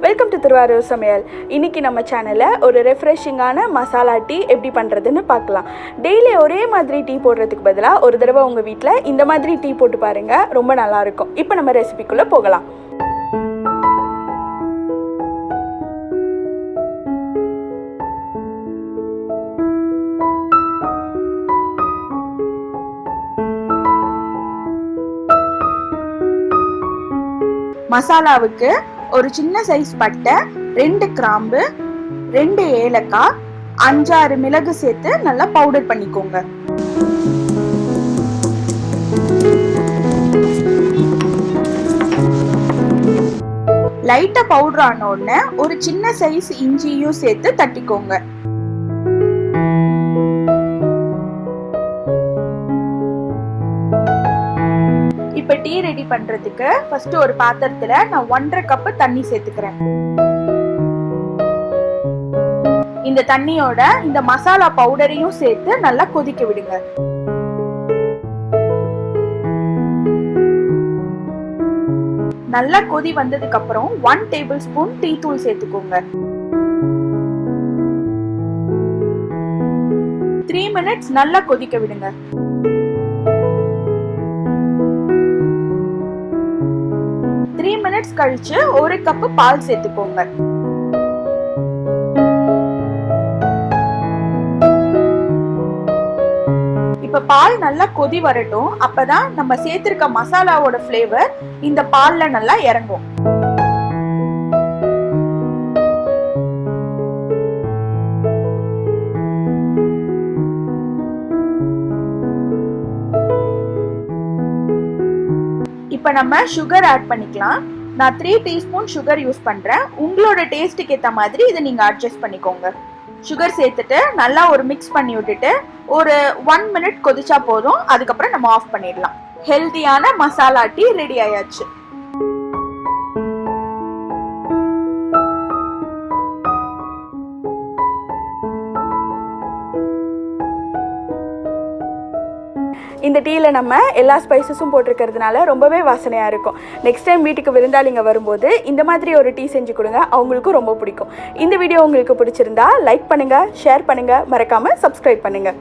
Welcome to Thiruvarur சமையல். இன்றைக்கி நம்ம சேனலில் ஒரு ரெஃப்ரெஷிங்கான மசாலா டீ எப்படி பண்ணுறதுன்னு பார்க்கலாம். டெய்லி ஒரே மாதிரி டீ போடுறதுக்கு பதிலாக ஒரு தடவை உங்கள் வீட்டில் இந்த மாதிரி டீ போட்டு பாருங்கள், ரொம்ப நல்லாயிருக்கும். இப்போ நம்ம ரெசிபிக்குள்ளே போகலாம். மசாலாவுக்கு ஒரு சின்ன சைஸ் பட்டை, 2 கிராம்பு, 2 ஏலக்காய், 5-6 மிளகு சேர்த்து நல்லா பவுடர் பண்ணிக்கோங்க. லைட்டா பவுடர் ஆன உடனே ஒரு சின்ன சைஸ் இஞ்சியும் சேர்த்து தட்டிக்கோங்க. இப்ப டீ ரெடி பண்றதுக்கு ஃபர்ஸ்ட் ஒரு பாத்திரத்துல நான் 1.5 கப் தண்ணி சேர்த்துக்கிறேன். இந்த தண்ணியோட இந்த மசாலா பவுடரையும் சேர்த்து நல்லா கொதிக்க விடுங்க. நல்லா கொதி வந்ததுக்கு அப்புறம் 1 டேபிள் ஸ்பூன் டீ தூள் சேர்த்துக்கோங்க. 3 மினிட்ஸ் நல்லா கொதிக்க விடுங்க. 3 மினிட்ஸ் கழிச்சு 1 கப் பால் சேர்த்துக்கோங்க. இப்ப பால் நல்லா கொதி வரட்டும். அப்பதான் நம்ம சேர்த்திருக்க மசாலாவோட ஃப்ளேவர் இந்த பால்ல நல்லா இறங்கும். இப்ப நம்ம சுகர் ஆட் பண்ணிக்கலாம். நான் 3 டீஸ்பூன் சுகர் யூஸ் பண்றேன். உங்களோட டேஸ்ட்டுக்கு ஏத்த மாதிரி இதை நீங்க அட்ஜஸ்ட் பண்ணிக்கோங்க. சுகர் சேர்த்துட்டு நல்லா ஒரு மிக்ஸ் பண்ணி விட்டுட்டு ஒரு 1 மினிட் கொதிச்சா போதும். அதுக்கப்புறம் நம்ம ஆஃப் பண்ணிடலாம். ஹெல்தியான மசாலா டீ ரெடி ஆயாச்சு. இந்த டீயில் நம்ம எல்லா ஸ்பைசஸும் போட்டிருக்கிறதுனால ரொம்பவே வாசனையாக இருக்கும். நெக்ஸ்ட் டைம் வீட்டுக்கு விருந்தாளிங்க வரும்போது இந்த மாதிரி ஒரு டீ செஞ்சு கொடுங்க, அவங்களுக்கும் ரொம்ப பிடிக்கும். இந்த வீடியோ உங்களுக்கு பிடிச்சிருந்தா லைக் பண்ணுங்கள், ஷேர் பண்ணுங்கள், மறக்காமல் சப்ஸ்கிரைப் பண்ணுங்கள்.